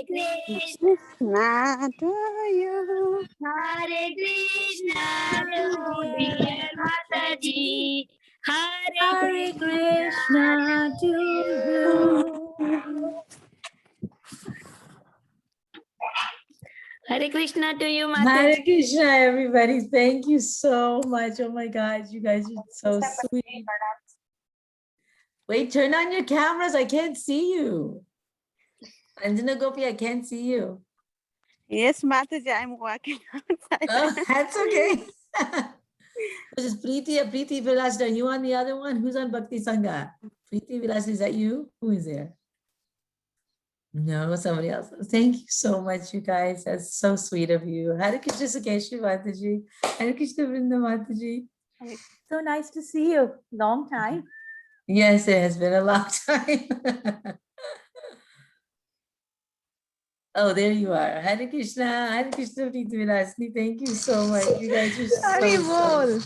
Krishna to you. Hare Krishna to dear Mataji. Hare Krishna to you. Hare Krishna to you, Mataji. Hare Krishna, everybody. Thank you so much. Oh my God, you guys are so sweet. Wait, turn on your cameras. I can't see you. Anjana Gopi, I can't see you. Yes, Mataji, I'm walking outside. Oh, that's okay. This is Preeti Vilas. Are you on the other one? Who's on Bhakti Sangha? Preeti Vilas, is that you? Who is there? No, somebody else. Thank you so much, you guys. That's so sweet of you. Hare Krishna Sakeshri Mataji. Hare Krishna Vrinda Mataji. So nice to see you. Long time. Yes, it has been a long time. Oh, there you are. Hare Krishna. Hare Krishna Preeti Vilasni. Thank you so much. You guys are so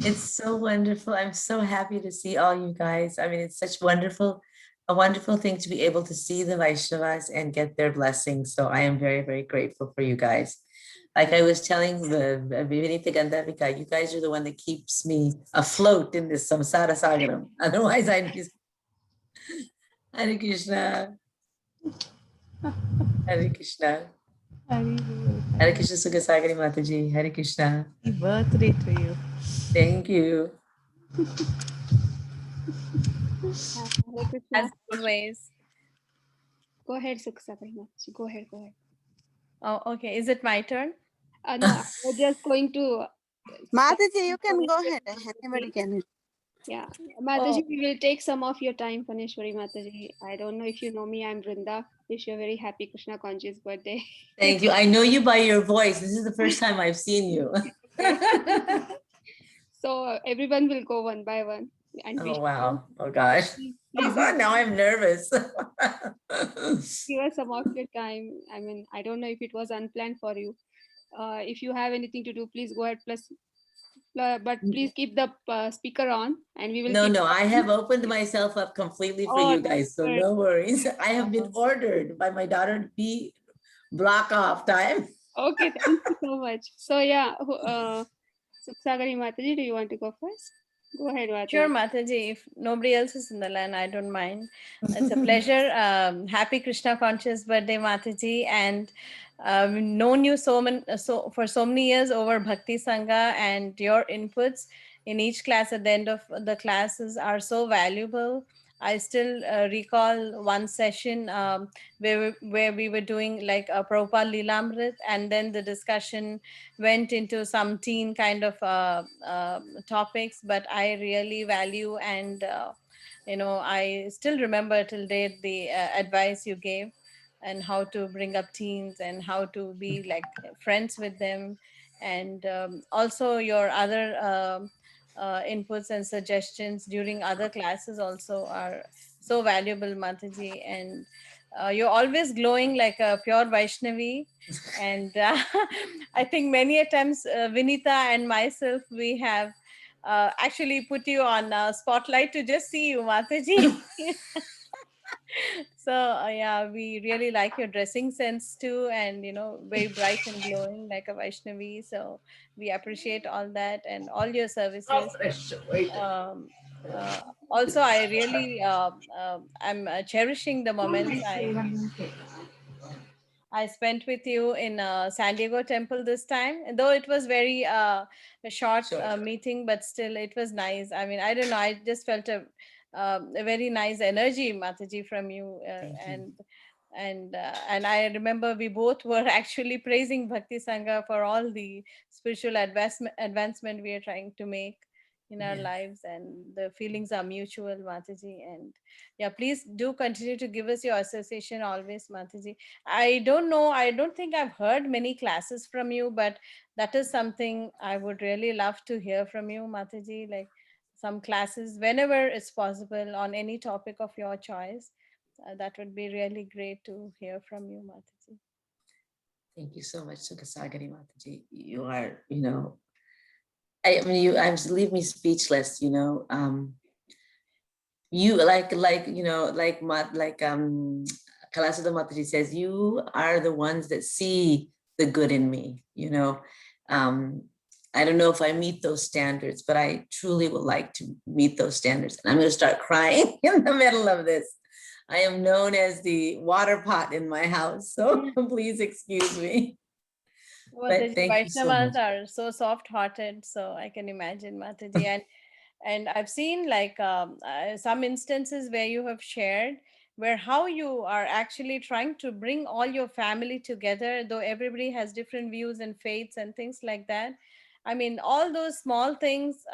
It's so wonderful. I'm so happy to see all you guys. I mean, it's such a wonderful thing to be able to see the Vaishnavas and get their blessings. So I am very, very grateful for you guys. Like I was telling the Vivinita Gandharvika, you guys are the one that keeps me afloat in this samsara sagaram. Otherwise, I'd be Hare Krishna. Hare Krishna. Hare Krishna Sugasagari Mataji. Hare Krishna. Happy birthday to you. Thank you. As always. Go ahead, Sukhsagari Mataji. Go ahead. Oh, okay. Is it my turn? No, I was just going to. Mataji, you can go ahead. Anybody can. Yeah, Mataji, we will take some of your time, Phaneswari Mataji. I don't know if you know me. I'm Vrinda. Wish you a very happy Krishna conscious birthday. Thank you. I know you by your voice. This is the first time I've seen you. So everyone will go one by one. And Oh, wow. Oh, gosh. Please Now I'm nervous. give us some of your time. I mean, I don't know if it was unplanned for you. If you have anything to do, please go ahead. But please keep the speaker on, and we will. No, I have opened myself up completely for you guys, so no worries. I have been ordered by my daughter to be block off time. Okay, thank you so much. So yeah, Sukhsagari Mataji, do you want to go first? Go ahead, Mataji. Sure, Mataji. If nobody else is in the line, I don't mind. It's a pleasure. Happy Krishna conscious birthday, Mataji, and known you for so many years over Bhakti Sangha, and your inputs in each class at the end of the classes are so valuable. I still recall one session where we were doing like a Prabhupada Lilamrit, and then the discussion went into some teen kind of topics, but I really value and I still remember till date the advice you gave and how to bring up teens and how to be like friends with them, and also your other inputs and suggestions during other classes also are so valuable, Mataji. And you're always glowing like a pure Vaishnavi. And I think many a times Vinita and myself, we have actually put you on spotlight to just see you, Mataji. So yeah, we really like your dressing sense too, and very bright and glowing like a Vaishnavi. So we appreciate all that and all your services. um, Also, I really I'm cherishing the moments I spent with you in San Diego temple this time, though it was very a short meeting, but still it was nice. I mean, I don't know, I just felt a very nice energy, Mataji, from you, and I remember we both were actually praising Bhakti Sangha for all the spiritual advancement we are trying to make in our lives, and the feelings are mutual, Mataji. And yeah, please do continue to give us your association always, Mataji. I don't know, I don't think I've heard many classes from you, but that is something I would really love to hear from you, Mataji, like some classes whenever it's possible on any topic of your choice. That would be really great to hear from you, Mataji. Thank you so much, Sukasagari Mataji. You are, I mean, you leave me speechless, You like Kalasudha Mataji says, you are the ones that see the good in me, I don't know if I meet those standards, but I truly would like to meet those standards. And I'm going to start crying in the middle of this. I am known as the water pot in my house, so please excuse me. But thank you so much. Vaishnavas are so soft-hearted, so I can imagine, Mataji. And I've seen like some instances where you have shared where how you are actually trying to bring all your family together, though everybody has different views and faiths and things like that. I mean, all those small things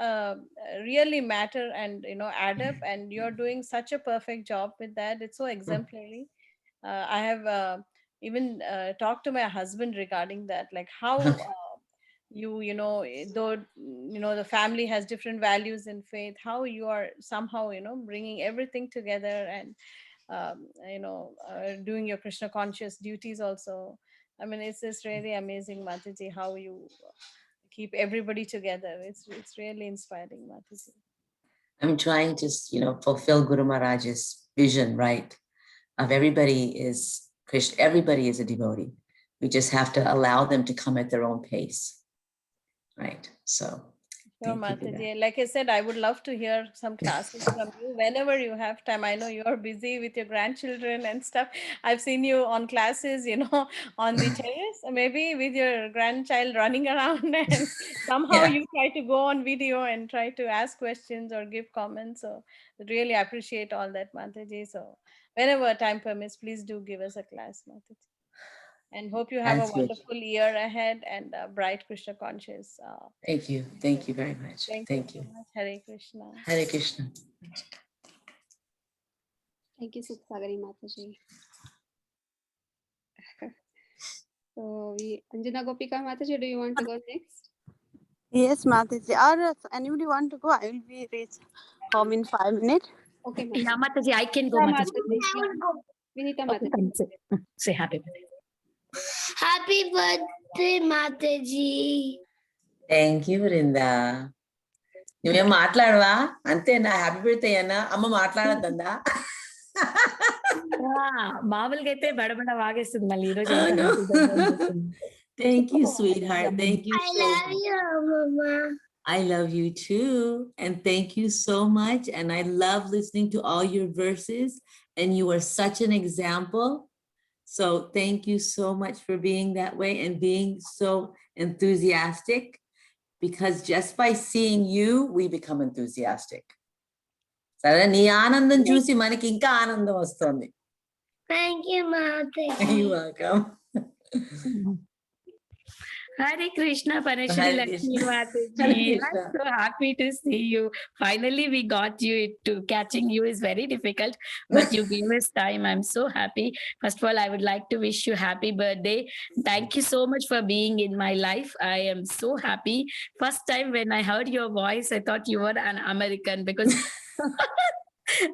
really matter and add up. And you're doing such a perfect job with that. It's so exemplary. I have even talked to my husband regarding that, like how though the family has different values and faith, how you are somehow bringing everything together and doing your Krishna conscious duties also. I mean, it's just really amazing, Mataji, how you keep everybody together. It's really inspiring, Mataji. I'm trying to, fulfill Guru Maharaj's vision, right? Of everybody is Krishna, everybody is a devotee. We just have to allow them to come at their own pace, right? So Sure, Mataji. Like I said, I would love to hear some classes from you whenever you have time. I know you're busy with your grandchildren and stuff. I've seen you on classes, on the terrace, maybe with your grandchild running around, and somehow Yeah. you try to go on video and try to ask questions or give comments. So really appreciate all that, Mataji. So whenever time permits, please do give us a class, Mataji. And hope you have a That's good. wonderful year ahead and a bright Krishna conscious. Thank you. Thank you very much. Thank you so much. Hare Krishna. Hare Krishna. Thank you, Sukhsagari Mataji. So Anjana Gopika Mataji, do you want to go next? Yes, Mataji. Or if anybody want to go, I will be reach home in 5 minutes. Okay, Mataji. Yeah, Mataji, I can go, Yeah, Mataji. Vinita Okay, Mataji. say happy birthday. Happy birthday, Mataji. Thank you, Vrinda. నువ్వేం మాట్లాడవా అంతేనా happy birthday అన్నా అమ్మ మాట్లాడద్దా మామూలుగా అయితే బడబడ వాగేస్తుంది మళ్ళీ ఈ రోజు Thank you, sweetheart. Thank you. I love you, Mama. I love you too. And thank you so much. And I love listening to all your verses. And you are such an example. So thank you so much for being that way and being so enthusiastic. Because just by seeing you, we become enthusiastic. సరే నీ ఆనందం చూసి మనకి ఇంకా ఆనందం వస్తుంది. Thank you, Mataji. You're welcome. Hare Krishna, Phaneswari Laxmi Mataji. I'm so happy to see you. Finally, we got you. Catching you is very difficult, but you gave us time. I'm so happy. First of all, I would like to wish you happy birthday. Thank you so much for being in my life. I am so happy. First time when I heard your voice, I thought you were an American because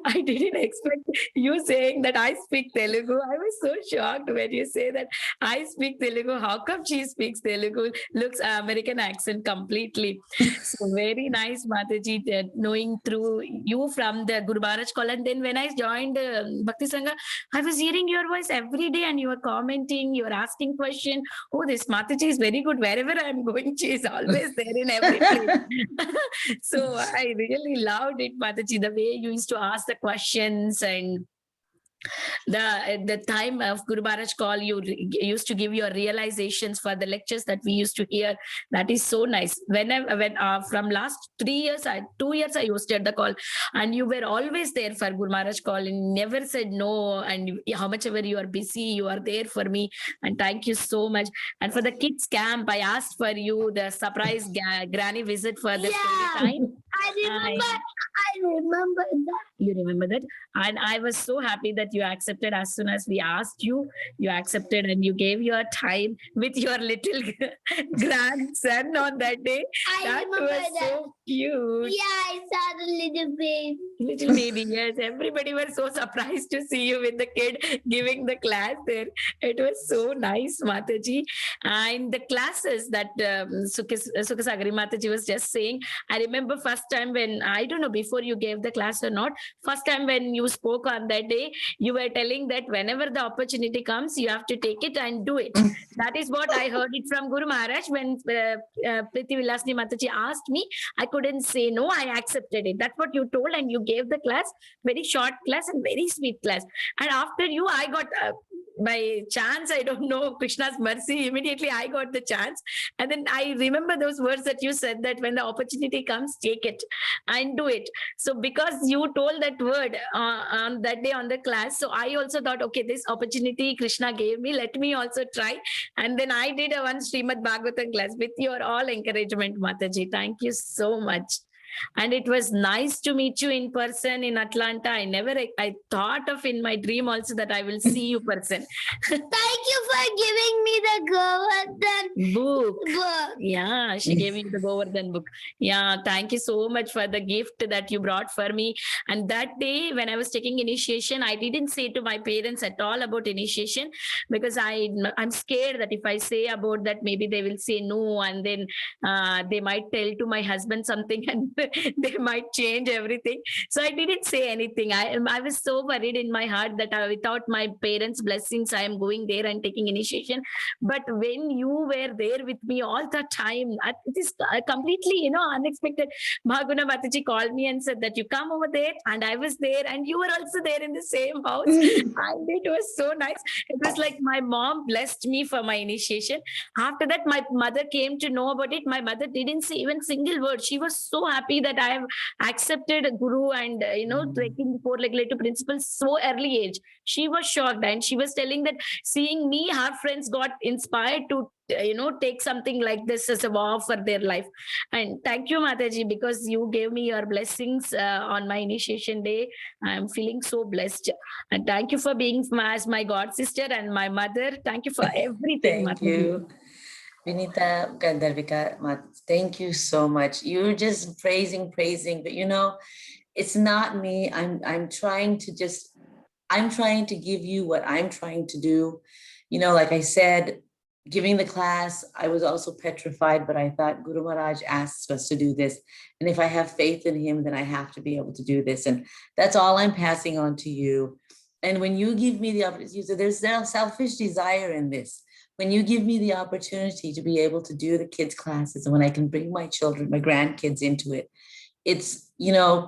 I didn't expect you saying that I speak Telugu. I was so shocked when you say that I speak Telugu. How come she speaks Telugu? Looks American accent completely. So very nice, Mataji, knowing through you from the Guru Maharaj call. And then when I joined Bhakti Sangha, I was hearing your voice every day and you were commenting, you were asking questions. Oh, this Mataji is very good. Wherever I'm going, she is always there in every place. So I really loved it, Mataji, the way you used to ask the questions and the time of Guru Maharaj call, you used to give your realizations for the lectures that we used to hear. That is so nice. When from last 2 years I hosted the call, and you were always there for Guru Maharaj call and never said no. And how much ever you are busy, you are there for me. And thank you so much. And for the kids camp, I asked for you the surprise granny visit for the story time. I remember that. You remember that? And I was so happy that you accepted as soon as we asked you. You accepted and you gave your time with your little grandson on that day. I remember was that. so cute. Yeah, I saw the little baby. Little baby, yes. Everybody was so surprised to see you with the kid giving the class there. It was so nice, Mataji. And the classes that Sukhasagari Mataji was just saying, I remember first first time when, I don't know, before you gave the class or not, first time when you spoke on that day, you were telling that whenever the opportunity comes, you have to take it and do it. That is what I heard it from Guru Maharaj when Phaneswari Laxmi Mataji asked me. I couldn't say no. I accepted it. That's what you told, and you gave the class, very short class and very sweet class. And after you, I got by chance, I don't know, Krishna's mercy, immediately I got the chance. And then I remember those words that you said, that when the opportunity comes, take it and do it. So because you told that word on that day on the class, so I also thought, okay, this opportunity Krishna gave me, let me also try. And then I did a one Srimad Bhagavatam class with your all encouragement, Mataji. Thank you so much. And it was nice to meet you in person in Atlanta. I thought of in my dream also that I will see you person. Thank you for giving me the Govardhan Book. book. Yeah, she gave me the Govardhan book. Yeah, thank you so much for the gift that you brought for me. And that day when I was taking initiation, I didn't say to my parents at all about initiation, because I'm scared that if I say about that, maybe they will say no, and then they might tell to my husband something and they might change everything. So I didn't say anything. I was so worried in my heart that without my parents' blessings, I am going there and taking initiation. But when you were there with me all the time, it is completely, unexpected. Mahaguna Mataji called me and said that you come over there, and I was there, and you were also there in the same house. And it was so nice. It was like my mom blessed me for my initiation. After that, my mother came to know about it. My mother didn't say even single word. She was so happy that I have accepted Guru and, taking four-legged principles so early age. She was shocked, and she was telling that seeing me, her friends got inspired to take something like this as a vow for their life. And thank you, Mataji, because you gave me your blessings on my initiation day. I'm feeling so blessed. And thank you for being as my god sister and my mother. Thank you for everything. Thank Mataji. you. Vinita Gandharvika, thank you so much. You're just praising, but it's not me. I'm trying to give you what I'm trying to do. Like I said, giving the class, I was also petrified, but I thought Guru Maharaj asks us to do this. And if I have faith in him, then I have to be able to do this. And that's all I'm passing on to you. And when you give me the opportunity, there's no selfish desire in this. When you give me the opportunity to be able to do the kids' classes, and when I can bring my children, my grandkids into it, it's,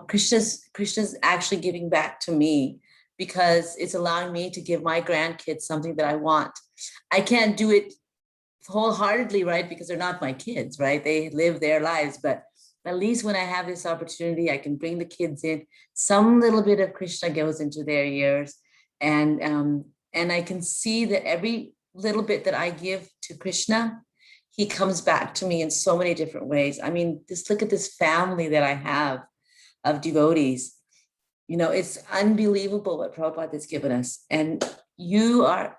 Krishna's actually giving back to me, because it's allowing me to give my grandkids something that I want. I can't do it wholeheartedly, right? Because they're not my kids, right? They live their lives. But at least when I have this opportunity, I can bring the kids in. Some little bit of Krishna goes into their ears. And I can see that every little bit that I give to Krishna, he comes back to me in so many different ways. I mean, just look at this family that I have of devotees. It's unbelievable what Prabhupada has given us. And you all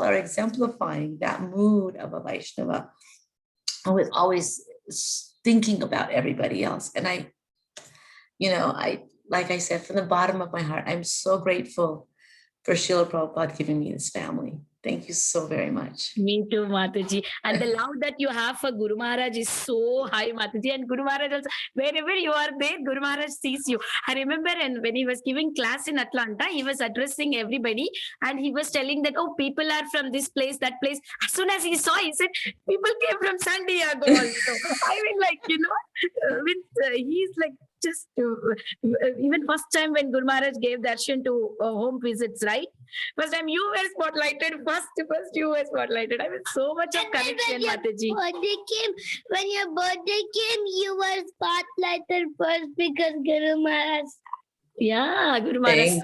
are exemplifying that mood of a Vaishnava, with always thinking about everybody else. And I, like I said, from the bottom of my heart, I'm so grateful for Srila Prabhupada giving me this family. Thank you so very much. Me too, Mataji. And the love that you have for Guru Maharaj is so high, Mataji. And Guru Maharaj also, wherever you are there, Guru Maharaj sees you. I remember when he was giving class in Atlanta, he was addressing everybody, and he was telling that, oh, people are from this place, that place. As soon as he saw, he said, people came from San Diego also. I mean, he's like, just even first time when Guru Maharaj gave darshan to home visits, right? First time you were spotlighted, first you were spotlighted. I mean, so much of connection, Mataji. When your birthday came, you were spotlighted first because Guru Maharaj. Yeah, Guru Maharaj.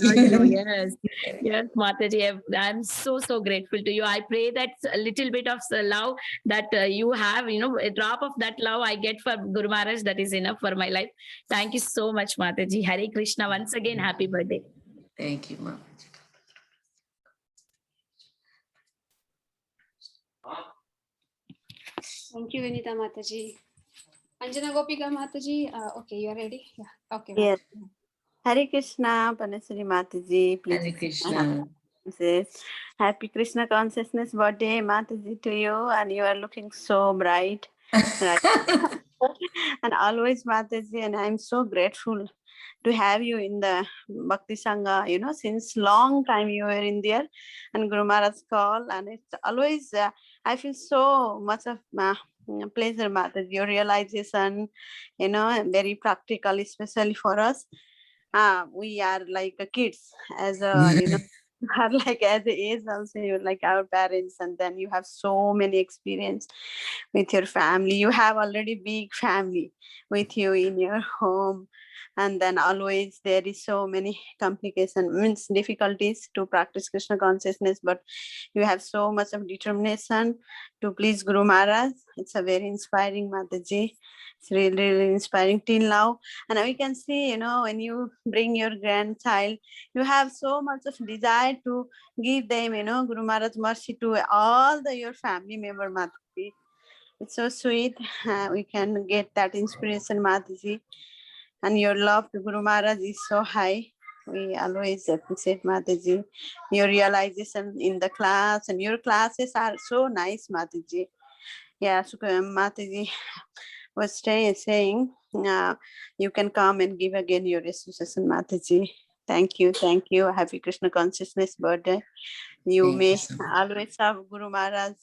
Yes, Mataji. I'm so grateful to you. I pray that a little bit of love that you have, a drop of that love I get for Guru Maharaj, that is enough for my life. Thank you so much, Mataji. Hare Krishna. Once again, happy birthday. Thank you, Mom. Thank you, Vinita Mataji. Anjana Gopika Mataji. Okay, you are ready? Yeah. Okay. Yes. Hare Krishna, Phaneswari Mataji. Hare Please. Krishna. Happy Krishna consciousness birthday, Mataji, to you. And you are looking so bright. Right. And always, Mataji, and I'm so grateful to have you in the Bhakti Sangha, since long time you were in there and Guru Maharaj's call. And it's always, I feel so much of pleasure, Mataji, your realization, very practical, especially for us. We are like kids, as are like as a age also, you're like our parents, and then you have so many experience with your family. You have already big family with you in your home, and then always there is so many complication, means difficulties to practice Krishna consciousness, but you have so much of determination to please Guru Maharaj. It's a very inspiring, Mataji. It's really, really inspiring till now. And we can see, when you bring your grandchild, you have so much of desire to give them, Guru Maharaj mercy to all your family member, Mataji. It's so sweet. We can get that inspiration, Mataji. And your love to Guru Maharaj is so high. We always appreciate, Mataji. Your realization in the class, and your classes are so nice, Mataji. Yeah, so Mataji was saying, you can come and give again your association, Mataji. Thank you, thank you. Happy Krishna Consciousness birthday. You Thank may you so much. always have Guru Maharaj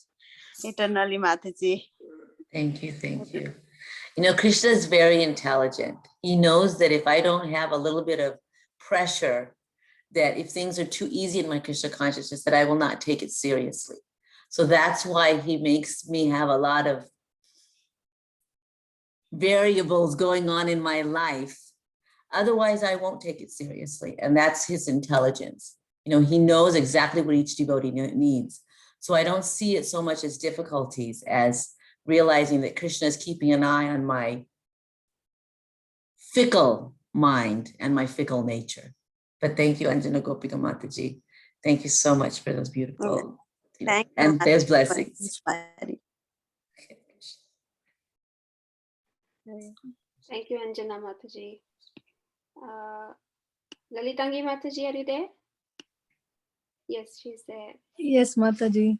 eternally, Mataji. Thank you, thank you. Krishna is very intelligent. He knows that if I don't have a little bit of pressure, that if things are too easy in my Krishna consciousness, that I will not take it seriously. So that's why he makes me have a lot of variables going on in my life. Otherwise, I won't take it seriously. And that's his intelligence. He knows exactly what each devotee needs. So I don't see it so much as difficulties as realizing that Krishna is keeping an eye on my fickle mind and my fickle nature. But thank you, Anjana Gopika Mataji. Thank you so much for those beautiful, Thank you, and there's Mataji, for blessings. inspiring. Thank you, Anjana Mataji. Lalitangi Mataji, are you there? Yes, she's there. Yes, Mataji.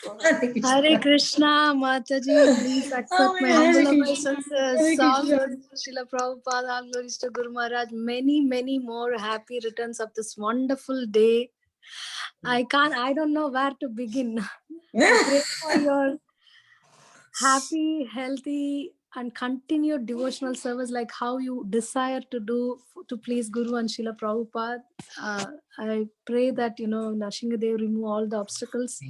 Go ahead. Hare Krishna, Mataji. Please accept my humble obeisances. All glories to Srila Prabhupada, all glories to Guru Maharaj. Many, many more happy returns of this wonderful day. I don't know where to begin. I pray for your happy, healthy, and continued devotional service like how you desire to do to please Guru and Srila Prabhupada. I pray that, Narsinghadev remove all the obstacles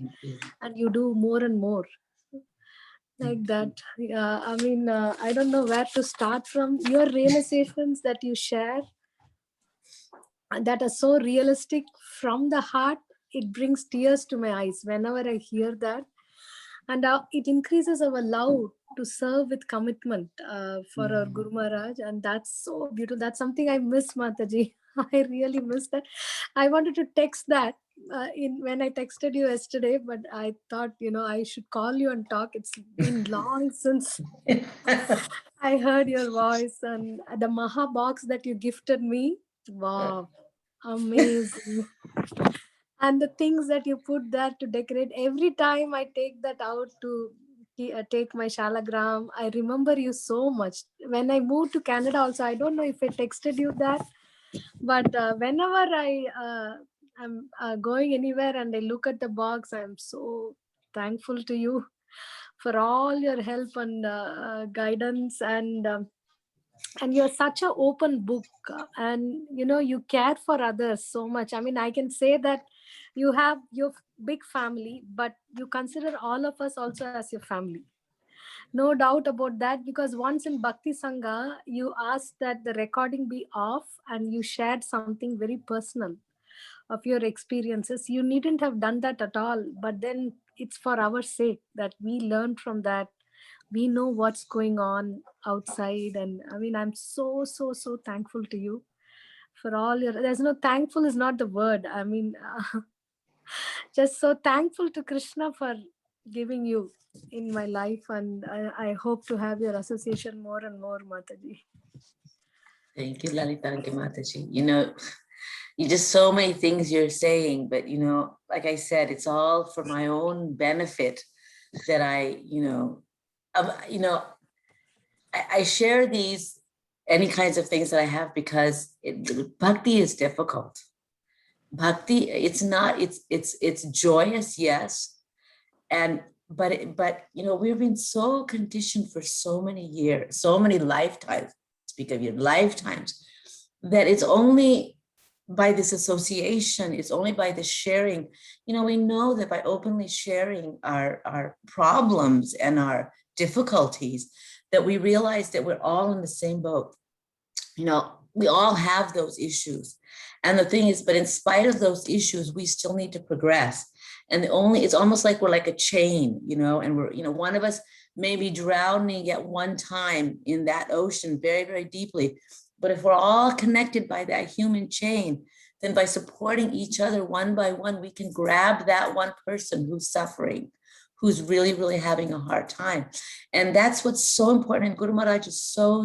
and you do more and more like that. I don't know where to start from. Your realizations that you share that are so realistic from the heart, it brings tears to my eyes whenever I hear that. And it increases our love to serve with commitment for our Guru Maharaj. And that's so beautiful. That's something I miss, Mataji. I really miss that. I wanted to text that when I texted you yesterday, but I thought, I should call you and talk. It's been long since I heard your voice, and the Maha box that you gifted me. Wow, amazing. And the things that you put there to decorate, every time I take that out to take my shalagram, I remember you so much. When I moved to Canada also, I don't know if I texted you that, but whenever I'm going anywhere and I look at the box, I'm so thankful to you for all your help and guidance, and you're such an open book, and you care for others so much. I can say that you have your big family, but you consider all of us also as your family. No doubt about that, because once in Bhakti Sangha, you asked that the recording be off and you shared something very personal of your experiences. You needn't have done that at all, but then it's for our sake that we learn from that. We know what's going on outside, and I'm so thankful to you for all your, there's no, thankful is not the word. Just so thankful to Krishna for giving you in my life, and I hope to have your association more and more, Mataji. Thank you, Lalitangi Mataji. You just so many things you're saying, but like I said, it's all for my own benefit that I, I share any kinds of things that I have because bhakti is difficult. Bhakti, it's joyous, yes. But we've been so conditioned for so many years, so many lifetimes, speak of your lifetimes, that it's only by this association, it's only by the sharing. We know that by openly sharing our problems and our difficulties, that we realize that we're all in the same boat. We all have those issues. And the thing is, but in spite of those issues, we still need to progress. And it's almost like we're like a chain, and we're, one of us may be drowning at one time in that ocean very, very deeply. But if we're all connected by that human chain, then by supporting each other one by one, we can grab that one person who's suffering, who's really, really having a hard time. And that's what's so important. And Guru Maharaj is so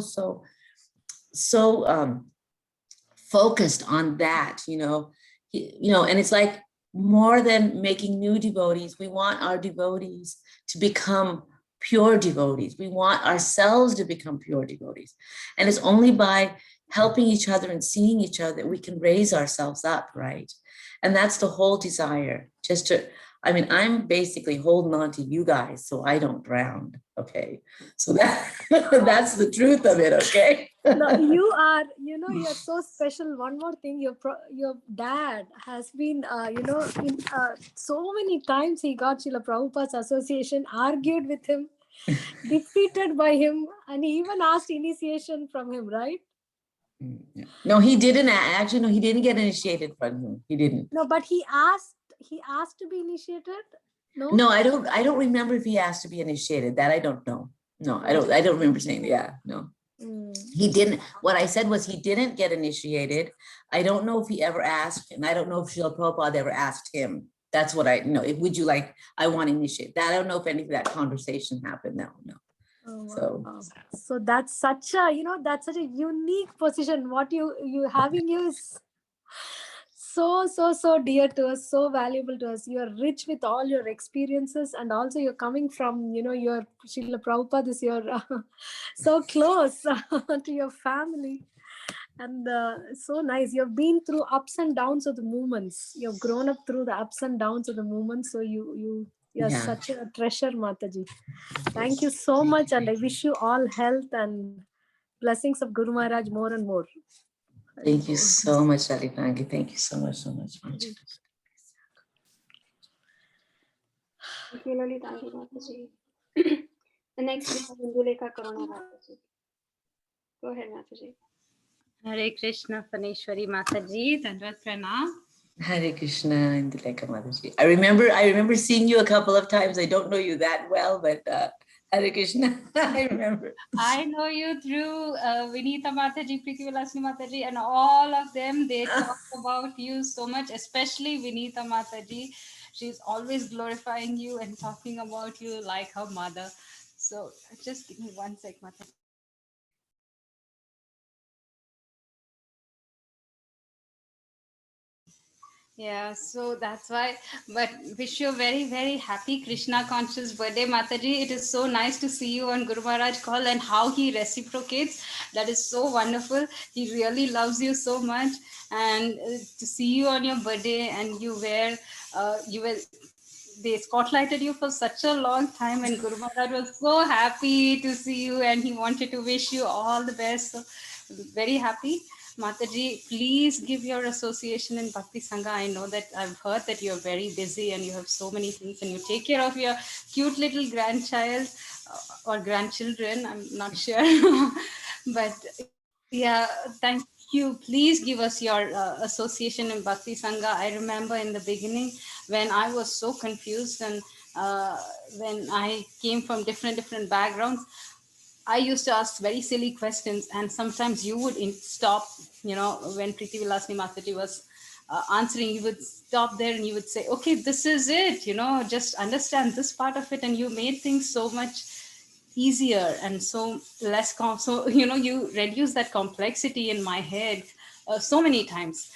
focused on that, and it's like more than making new devotees. We want our devotees to become pure devotees. We want ourselves to become pure devotees. And it's only by helping each other and seeing each other that we can raise ourselves up, right? And that's the whole desire, I'm basically holding on to you guys so I don't drown, okay? So that's the truth of it, okay? No, you're so special. One more thing, your dad has been, in so many times he got Srila Prabhupada's association, argued with him, defeated by him, and he even asked initiation from him, right? No, he didn't. Actually, no, he didn't get initiated from him. He didn't. No, but he asked to be initiated. No, I don't remember if he asked to be initiated. That I don't know. No, I don't remember saying that. Yeah, no. He didn't. What I said was he didn't get initiated. I don't know if he ever asked, and I don't know if Srila Prabhupada ever asked him. That's what I know. Would you like, I want to initiate that. I don't know if any of that conversation happened. No. Oh, so that's such a unique position. What you having is so dear to us, so valuable to us. You are rich with all your experiences, and also you're coming from your Srila Prabhupada is your so close to your family, and so nice. You've been through ups and downs of the movements. You've grown up through the ups and downs of the movements. So you're such a treasure, Mataji. Thank you so much, and I wish you all health and blessings of Guru Maharaj more and more. Thank you so much, Alitangi. Thank you so much. Thank you, Lalitangi Mataji. The next we have Indulekha Corona Mataji. Go ahead, Mataji. Hare Krishna, Phaneswari Mataji, Dandvat Pranam. Hare Krishna, Indulekha Mataji. I remember seeing you a couple of times. I don't know you that well, but Hare Krishna, I remember. I know you through Vinita Mataji, Phaneswari Laxmi Mataji, and all of them. They talk about you so much, especially Vinita Mataji. She's always glorifying you and talking about you like her mother. So just give me 1 sec, Mataji. Yeah, so that's why, but wish you a very, very happy Krishna conscious birthday, Mataji. It is so nice to see you on Guru Maharaj call and how he reciprocates. That is so wonderful. He really loves you so much. And to see you on your birthday and they spotlighted you for such a long time, and Guru Maharaj was so happy to see you and he wanted to wish you all the best. So very happy. Mataji, please give your association in Bhakti Sangha. I know that I've heard that you're very busy and you have so many things and you take care of your cute little grandchild or grandchildren. I'm not sure. But yeah, thank you. Please give us your association in Bhakti Sangha. I remember in the beginning when I was so confused and when I came from different backgrounds, I used to ask very silly questions, and sometimes you would stop, when Priti Vilasni Mataji was answering, you would stop there and you would say, okay, this is it, just understand this part of it. And you made things so much easier and so less, you reduce that complexity in my head so many times.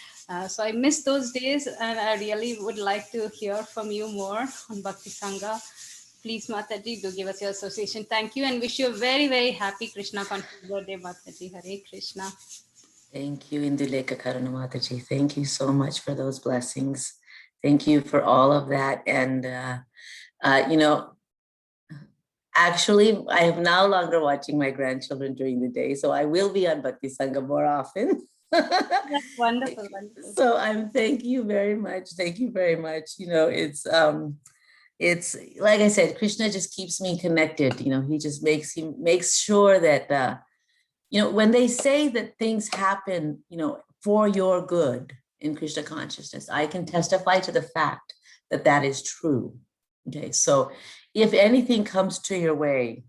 So I miss those days, and I really would like to hear from you more on Bhakti Sangha. please, Mataji, do give us your association. Thank you and wish you a very, very happy Krishna conscious birthday, Mataji. Hare Krishna. Thank you, Indulekha Karuna Mataji. Thank you so much for those blessings. Thank you for all of that. And, you know, actually, I am no longer watching my grandchildren during the day, so I will be on Bhakti Sangha more often. That's wonderful, wonderful. So thank you very much. Thank you very much. You know, it's like I said, Krishna just keeps me connected. You know, he makes sure that, you know, when they say that things happen, you know, for your good in Krishna consciousness, I can testify to the fact that that is true. Okay, so if anything comes to your way,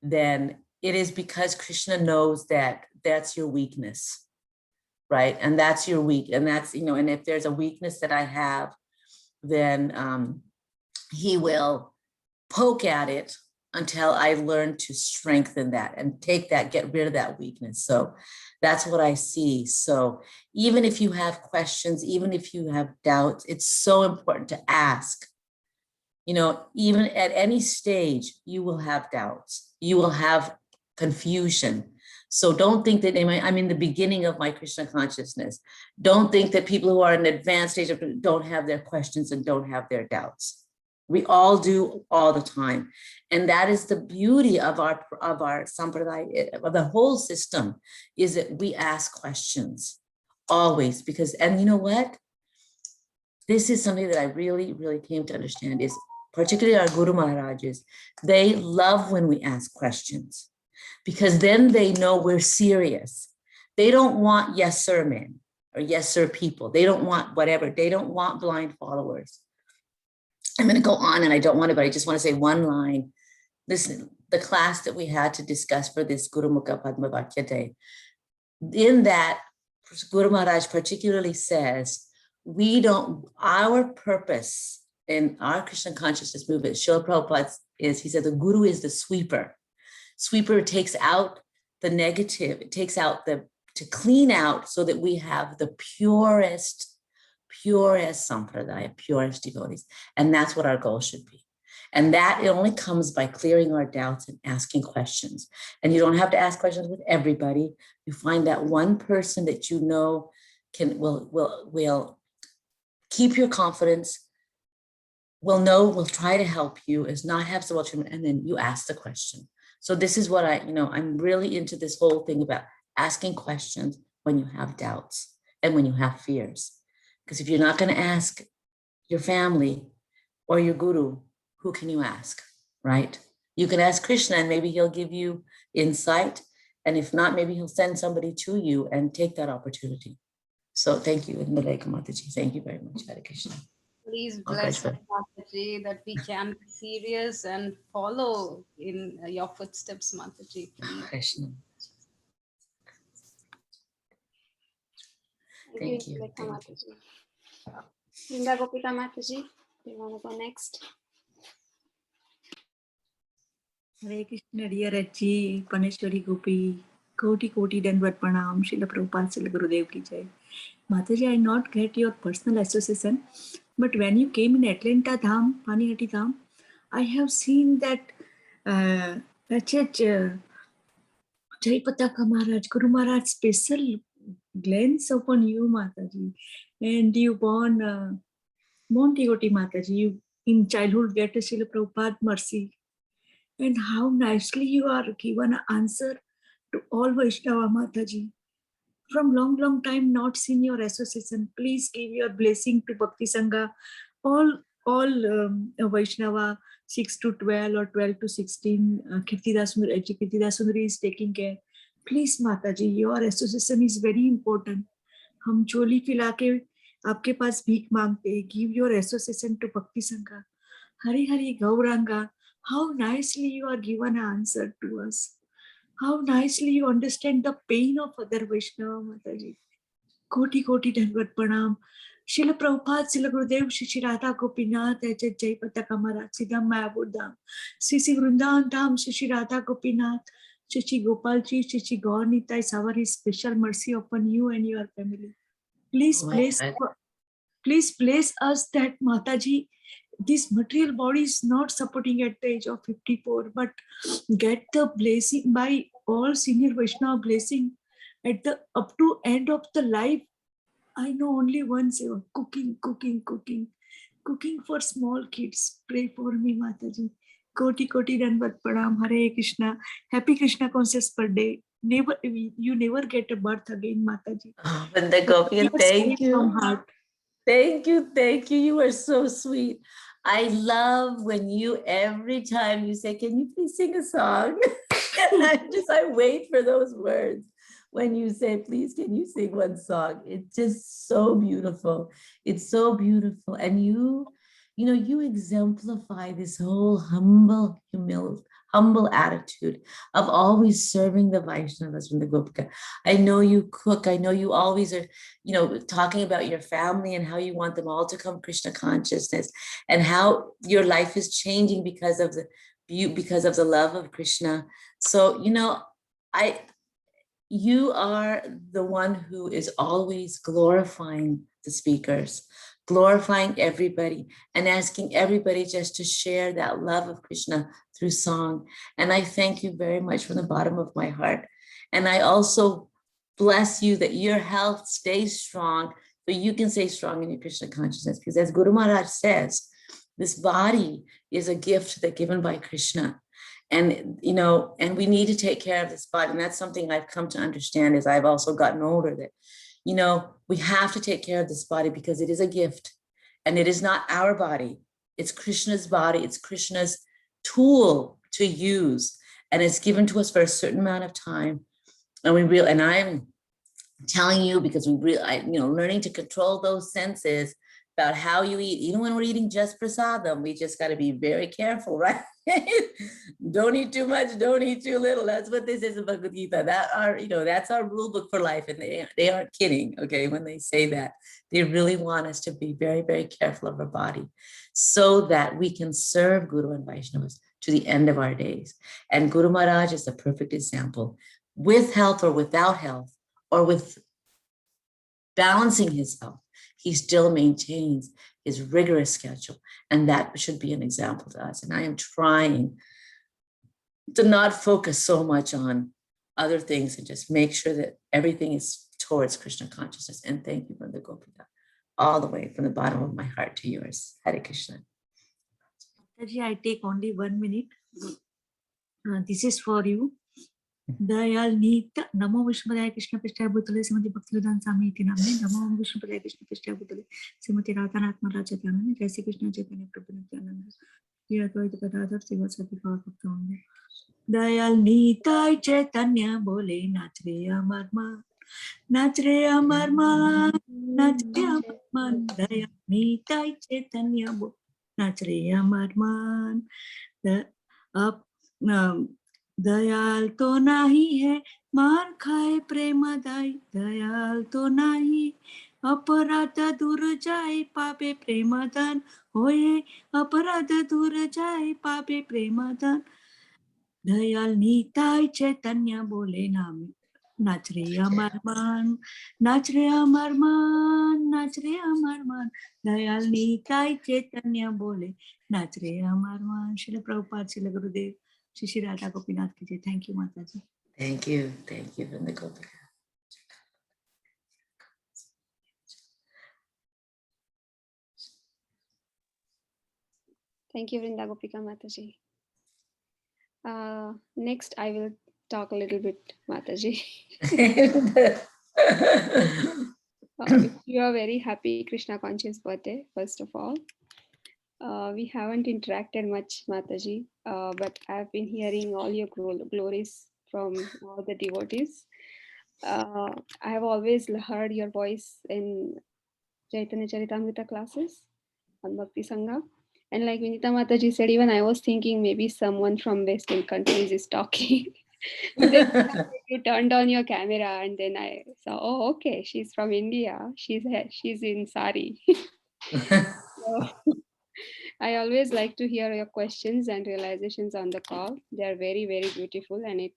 then it is because Krishna knows that that's your weakness, right? And that's your and that's, you know, and if there's a weakness that I have, then he will poke at it until I learn to strengthen that and get rid of that weakness. So that's what I see. So even if you have questions, even if you have doubts, it's so important to ask. You know, even at any stage, you will have doubts. You will have confusion. So don't think that I'm in the beginning of my Krishna consciousness. Don't think that people who are in an advanced stage don't have their questions and don't have their doubts. We all do all the time. And that is the beauty of our sampradaya, of the whole system, is that we ask questions always, because, and you know what? This is something that I really, really came to understand is, particularly our Guru Maharajas, they love when we ask questions, because then they know we're serious. They don't want yes sir men or yes sir people. They don't want whatever. They don't want blind followers. I'm going to go on, and I don't want to, but I just want to say one line. Listen, the class that we had to discuss for this Guru Mukha Padma Vakya Day, in that Guru Maharaj particularly says, our purpose in our Krishna consciousness movement, Srila Prabhupada he said, the Guru is the sweeper. Sweeper takes out the negative, it takes out to clean out so that we have the purest sampradaya, purest devotees. And that's what our goal should be. And that it only comes by clearing our doubts and asking questions. And you don't have to ask questions with everybody. You find that one person that you know will keep your confidence, will try to help you, is not have so much, and then you ask the question. So this is what I'm really into this whole thing about asking questions when you have doubts and when you have fears. Because if you're not going to ask your family or your guru, who can you ask, right? You can ask Krishna and maybe he'll give you insight. And if not, maybe he'll send somebody to you and take that opportunity. So thank you, Indulekha Mataji. Thank you very much, Hare Krishna. Please bless us, Mataji, that we can be serious and follow in your footsteps, Mataji. Krishna. Thank you. Mataji. Linda Gopika Mataji, do you want to go next? Hare Krishna, dear Achi, Phaneswari Gopi, Koti Dandavat Pranam, Srila Prabhupada, Srila Gurudev ki jai. Mataji, I not get your personal association, but when you came in Atlanta Dham, Panihati Dham, I have seen that Jai Pataka Maharaj, Guru Maharaj special glance upon you, Mataji, and you born devotee, Mataji. You in childhood get a Srila Prabhupada mercy. And how nicely you are given an answer to all Vaishnava, Mataji. From long time not seen your association. Please give your blessing to Bhakti Sangha. All Vaishnava 6 to 12 or 12 to 16. Kirtidasundari is taking care. Please, Mataji, your association is very important. हम चोली फिला के आपके पास भीख मांगते हैं. Give your association to Bhakti Sangha. Hari Hari Gauranga. How nicely you are given an answer to us. How nicely you understand the pain of other Vaishnava, Mataji. Koti Dandavat Pranam. Srila Prabhupada, Srila Gurudev, Shri Radha Gopinath, Jai Pataka Maharaj, Siddham Mayapur Dham, Sri Vrindavan Dham, Shri Radha Gopinath, Shri Gopalji, Shri Gaur Nitai, shower his special mercy upon you and your family. Please place us that Mataji, this material body is not supporting at the age of 54, but get the blessing by all senior Vaishnava blessing at the up to end of the life. I know only one seva, cooking, cooking, cooking, cooking for small kids. Pray for me, Mataji. Koti Koti Danvat Pranam, Hare Krishna. Happy Krishna conscious birthday. Never, you never get a birth again, Mataji. Oh, Vrinda Gopika, thank you. From heart. Thank you. Thank you. You are so sweet. I love when you, every time you say, can you please sing a song? I wait for those words. When you say, please, can you sing one song? It's just so beautiful. It's so beautiful. And you exemplify this whole humble attitude of always serving the Vaishnavas from the Gopika. I know you cook. I know you always are, talking about your family and how you want them all to come Krishna consciousness and how your life is changing because of the love of Krishna. So, you are the one who is always glorifying the speakers, glorifying everybody and asking everybody just to share that love of Krishna through song. And I thank you very much from the bottom of my heart. And I also bless you that your health stays strong, so you can stay strong in your Krishna consciousness. Because as Guru Maharaj says, this body is a gift that given by Krishna. And, and we need to take care of this body. And that's something I've come to understand as I've also gotten older, that, we have to take care of this body because it is a gift and it is not our body. It's Krishna's body. It's Krishna's tool to use. And it's given to us for a certain amount of time. And I'm telling you, because learning to control those senses about how you eat, even when we're eating just prasadam, we just got to be very careful, right? Don't eat too much, don't eat too little. That's what this is in Bhagavad Gita. That's our rule book for life. And they aren't kidding, okay, when they say that. They really want us to be very, very careful of our body so that we can serve Guru and Vaishnavas to the end of our days. And Guru Maharaj is the perfect example. With health or without health, or with balancing his health, he still maintains his rigorous schedule. And that should be an example to us. And I am trying to not focus so much on other things and just make sure that everything is towards Krishna consciousness. And thank you, Vrinda Gopika, all the way from the bottom of my heart to yours. Hare Krishna. I take only 1 minute. This is for you. Dayal Nita Namo Vishnupadaya Krishna Pishta Bhutale Srimati Bhaktivedanta Swami Iti Namne Namo Vishnupadaya Krishna Pishta Bhutale Srimati Radhanatma Rajatyamane Jai Shri Krishna Chaitanya Prabhu Nityananda Shri Advaita Gadadhar Sivasati Gaurav Dayal Nita Chaitanya Bole Nachre Amar Man Nachre Amar Man Nachre Amar Man Dayal Nita Chaitanya Bole Nachre Amar Man Dayal तो नहीं है मार खाए प्रेम दाई दयाल तो नहीं अपराध दूर जाए पापे प्रेम दान होए अपराध दूर जाए पापे प्रेम दान दयाल नीताई चैतन्य बोले नाम नाच रे अमर मान नाच रे अमर मान नाच रे अमर मान दयाल नीताई चैतन्य बोले नाच रे अमर मान श्रील प्रभुपाद श्रील गुरुदेव Shri Radha Gopinath ki jai. Thank you, Mataji. Thank you. Thank you, Vrinda Gopika. Thank you, Vrinda Gopika Mataji. Next, I will talk a little bit, Mataji. You are very happy Krishna conscious birthday, first of all. We haven't interacted much, Mataji, but I've been hearing all your glories from all the devotees. I have always heard your voice in Chaitanya Charitamrita classes on Bhakti Sangha. And like Vinita Mataji said, even I was thinking maybe someone from Western countries is talking. Then you turned on your camera and then I saw, oh, okay, she's from India. She's in sari. So, I always like to hear your questions and realizations on the call. They are very, very beautiful, and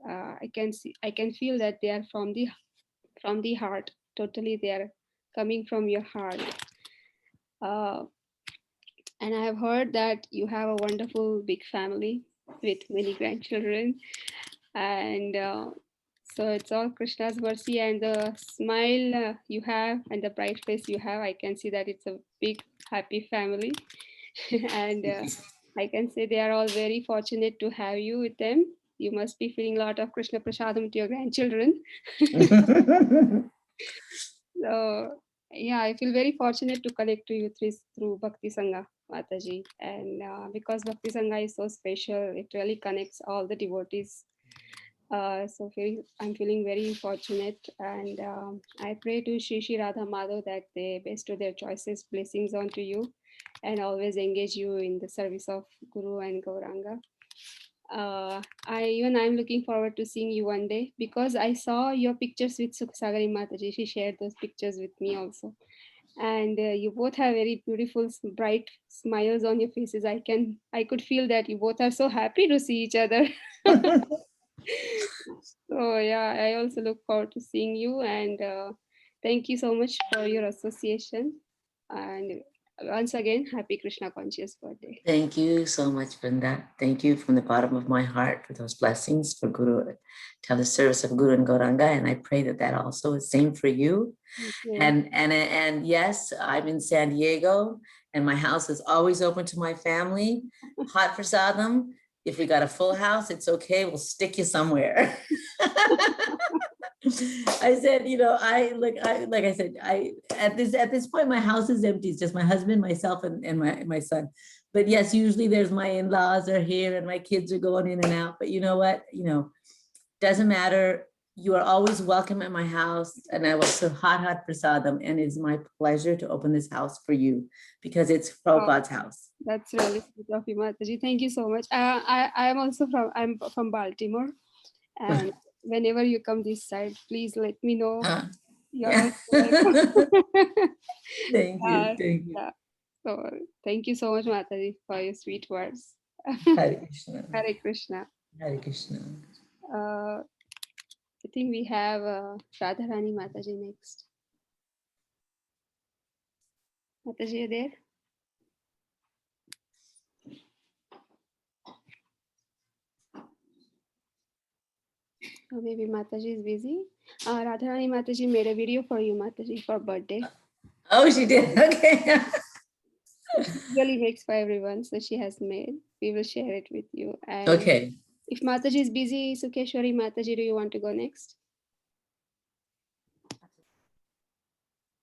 I can feel that they are from the heart. Totally, they are coming from your heart. And I have heard that you have a wonderful big family with many grandchildren. And so it's all Krishna's mercy, and the smile you have and the bright face you have. I can see that it's a big, happy family. And I can say they are all very fortunate to have you with them. You must be feeling a lot of Krishna Prasadam to your grandchildren. So yeah, I feel very fortunate to connect to you through Bhakti Sangha, Mataji. And because Bhakti Sangha is so special, it really connects all the devotees. I'm feeling very fortunate, and I pray to Shri Shri Radha Madhav that they bestow their choices, blessings onto you, and always engage you in the service of Guru and Gauranga. I'm looking forward to seeing you one day, because I saw your pictures with Sukhsagari Mataji. She shared those pictures with me also, and you both have very beautiful, bright smiles on your faces. I could feel that you both are so happy to see each other. So yeah, I also look forward to seeing you, and thank you so much for your association. And once again, happy Krishna conscious birthday. Thank you so much, Brenda. Thank you from the bottom of my heart for those blessings for Guru, to the service of Guru and Gauranga. And I pray that that also is same for you. And yes, I'm in San Diego, and my house is always open to my family. Hot prasadam. If we got a full house, it's okay. We'll stick you somewhere. I said, at this point, my house is empty. It's just my husband, myself, and my son. But yes, usually there's my in-laws are here and my kids are going in and out. But you know what? Doesn't matter. You are always welcome at my house, and I will serve hot prasadam. And it's my pleasure to open this house for you, because it's Prabhupada's house. That's really sweet of you, Mataji. Thank you so much. I'm from Baltimore, and whenever you come this side, please let me know. Yeah. Welcome. Thank you. Yeah. So thank you so much, Mataji, for your sweet words. Hare Krishna. Hare Krishna. Hare Krishna. I think we have Radharani Mataji next. Mataji, you there? Or maybe Mataji is busy. Radharani Mataji made a video for you, Mataji, for birthday. Oh, she did. Okay. Really makes for everyone, so she has made. We will share it with you. And Okay. if Mataji is busy, Sukeshwari Mataji, do you want to go next?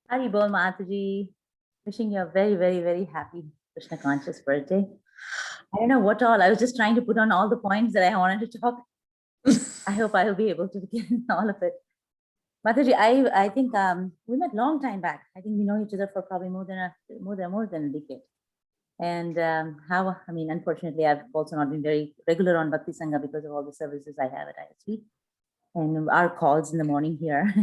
Hari Bol Mataji, wishing you a very, very, very happy Krishna conscious birthday. I don't know what all, I was just trying to put on all the points that I wanted to talk. I hope I will be able to get all of it. Mataji, I think we met long time back. I think we know each other for probably more than a decade. And unfortunately, I've also not been very regular on Bhakti Sangha because of all the services I have at ISV and our calls in the morning here.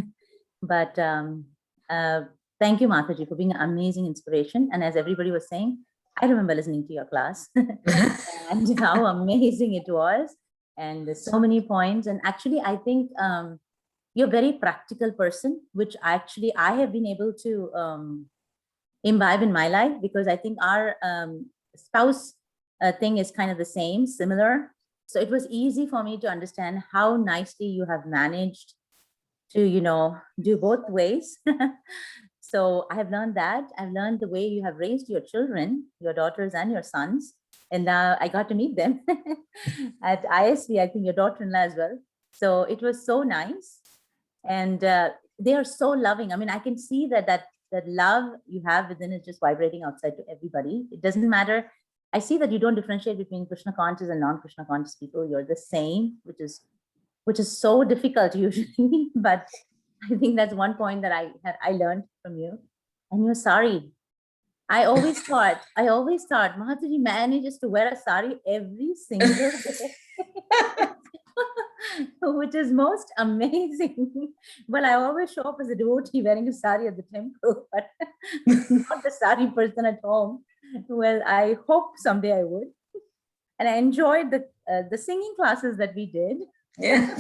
But thank you, Mataji, for being an amazing inspiration. And as everybody was saying, I remember listening to your class and how amazing it was. And there's so many points. And actually, I think you're a very practical person, which actually I have been able to imbibe in my life, because I think our spouse thing is kind of the same, similar. So it was easy for me to understand how nicely you have managed to, do both ways. So I have learned that. I've learned the way you have raised your children, your daughters and your sons. And now I got to meet them at ISV, I think your daughter-in-law as well. So it was so nice. And they are so loving. I mean, I can see that love you have within is just vibrating outside to everybody. It doesn't matter. I see that you don't differentiate between Krishna conscious and non-Krishna conscious people. You're the same, which is so difficult usually. But I think that's one point that I learned from you. And you're sari. I always thought Mataji manages to wear a sari every single day. Which is most amazing. Well, I always show up as a devotee wearing a sari at the temple, but not the sari person at home. Well, I hope someday I would. And I enjoyed the singing classes that we did. Yeah.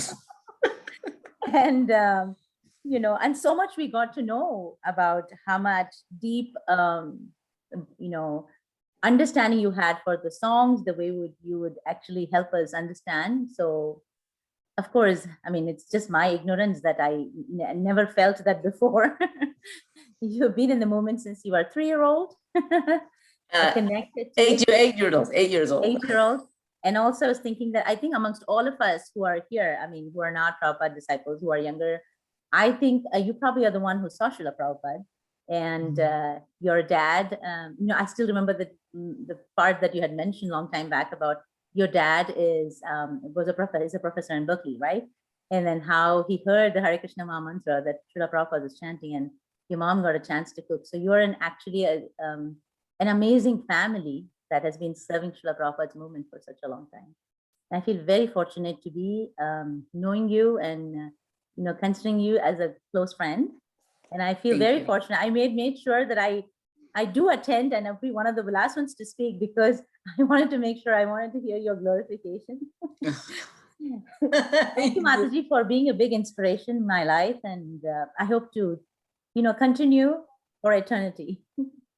And and so much we got to know about how much deep understanding you had for the songs, the way you would actually help us understand. So of course, I mean, it's just my ignorance that I never felt that before. You've been in the moment since you were 3-year-old. Connected to 8 years old. 8-year-old. And also I was thinking that I think amongst all of us who are here, I mean, who are not Prabhupada disciples, who are younger, I think you probably are the one who saw Srila Prabhupada. And your dad, I still remember the part that you had mentioned a long time back about your dad is a professor in Berkeley, right? And then how he heard the Hare Krishna Maha Mantra that Srila Prabhupada was chanting, and your mom got a chance to cook. So you're actually an amazing family that has been serving Srila Prabhupada's movement for such a long time. And I feel very fortunate to be knowing you and considering you as a close friend. And I feel very fortunate. I made sure that I do attend and I'll be one of the last ones to speak because I wanted to hear your glorification. Thank you, Mataji, for being a big inspiration in my life. And I hope to, continue for eternity.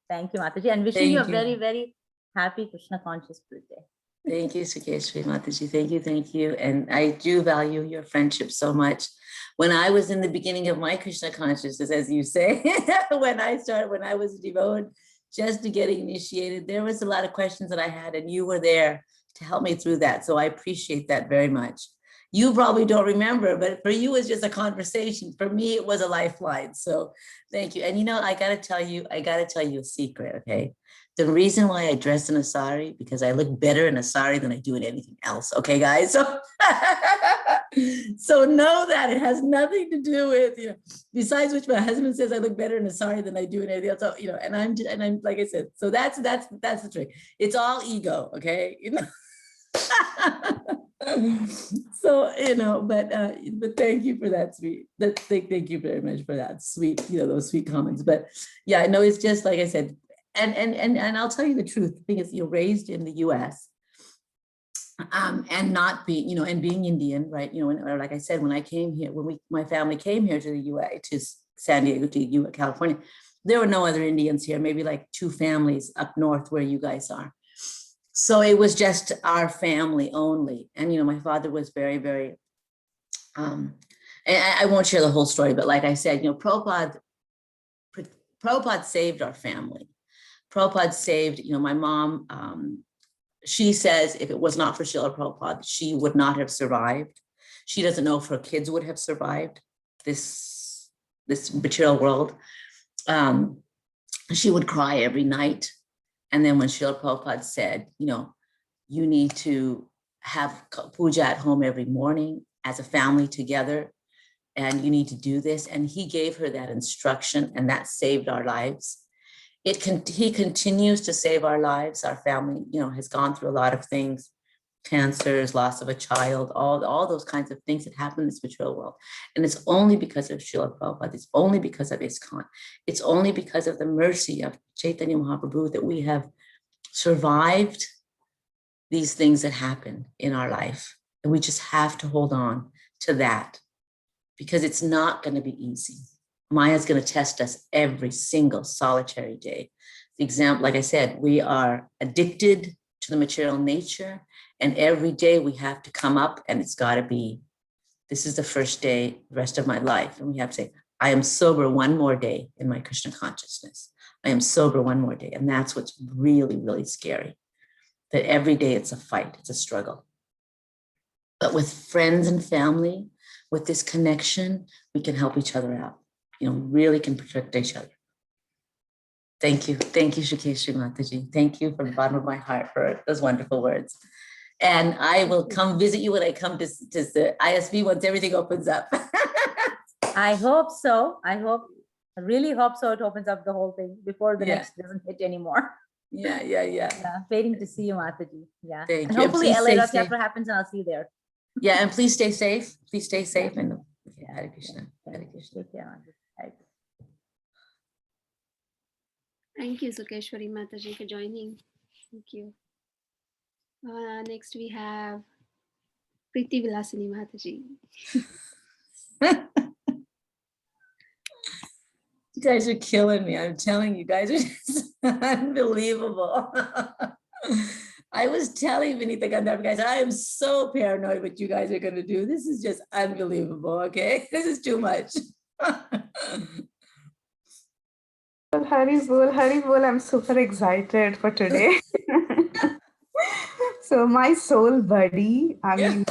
Thank you, Mataji. And wishing you a very, very happy Krishna conscious birthday. Thank you, Sukeshri Mataji. Thank you. And I do value your friendship so much. When I was in the beginning of my Krishna consciousness, as you say, when I was devoted just to getting initiated, there was a lot of questions that I had, and you were there to help me through that. So I appreciate that very much. You probably don't remember, but for you, it's just a conversation. For me, it was a lifeline. So thank you. And I gotta tell you a secret, okay? The reason why I dress in a sari, because I look better in a sari than I do in anything else. Okay, guys? So know that it has nothing to do with, besides which my husband says I look better in a sari than I do in anything else. So, and I'm like I said, so that's the trick. It's all ego, okay? So, but thank you for that thank you very much for that sweet, those sweet comments. But yeah, I know it's just like I said, and I'll tell you the truth. The thing is, you're raised in the US, and not being, and being Indian, right? Or like I said, when I came here, my family came here to the UA, to San Diego, to California, there were no other Indians here, maybe like 2 families up north where you guys are. So it was just our family only. And, my father was very, very, and I won't share the whole story, but like I said, Prabhupada saved our family. Prabhupada saved, my mom, she says if it was not for Srila Prabhupada, she would not have survived. She doesn't know if her kids would have survived this material world. She would cry every night. And then when Srila Prabhupada said, you need to have puja at home every morning as a family together, and you need to do this. And he gave her that instruction, and that saved our lives. He continues to save our lives. Our family, has gone through a lot of things, cancers, loss of a child, all those kinds of things that happen in this material world. And it's only because of Srila Prabhupada. It's only because of ISKCON. It's only because of the mercy of Chaitanya Mahaprabhu that we have survived these things that happen in our life. And we just have to hold on to that, because it's not going to be easy. Maya's going to test us every single solitary day. The example, like I said, we are addicted to the material nature, and every day we have to come up, and it's got to be, this is the first day, the rest of my life. And we have to say, I am sober one more day in my Krishna consciousness. I am sober one more day. And that's what's really, really scary, that every day it's a fight, it's a struggle. But with friends and family, with this connection, we can help each other out. Really can protect each other. Thank you. Thank you, Shukeshri Mataji. Thank you from the bottom of my heart for those wonderful words. And I will come visit you when I come to the ISB once everything opens up. I hope so. I really hope so. It opens up the whole thing before the next doesn't hit anymore. Yeah. Waiting to see you, Mataji. Yeah. Thank and you. Hopefully LA Rath Yatra happens and I'll see you there. Yeah, and please stay safe. Please stay safe. And Hare Krishna. Hare Krishna. Take care, Mataji. Thank you, Sukeshwari Mataji, for joining. Thank you. Next, we have Preeti Vilasini Mataji. You guys are killing me. I'm telling you, guys are just unbelievable. I was telling Vinita Gandharv, guys, I am so paranoid what you guys are going to do. This is just unbelievable, okay? This is too much. Hari Bol, I'm super excited for today. So my soul buddy, I mean,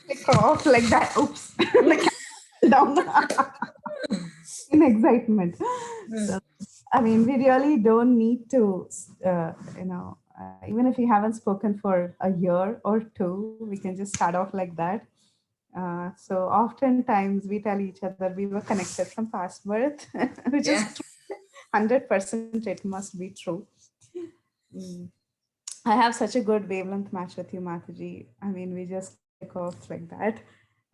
take off like that. Oops, like down in excitement. So, I mean, we really don't need to, even if we haven't spoken for a year or two, we can just start off like that. So oftentimes we tell each other we were connected from past birth, which is 100% it must be true. I have such a good wavelength match with you, Mataji. I mean, we just click off like that.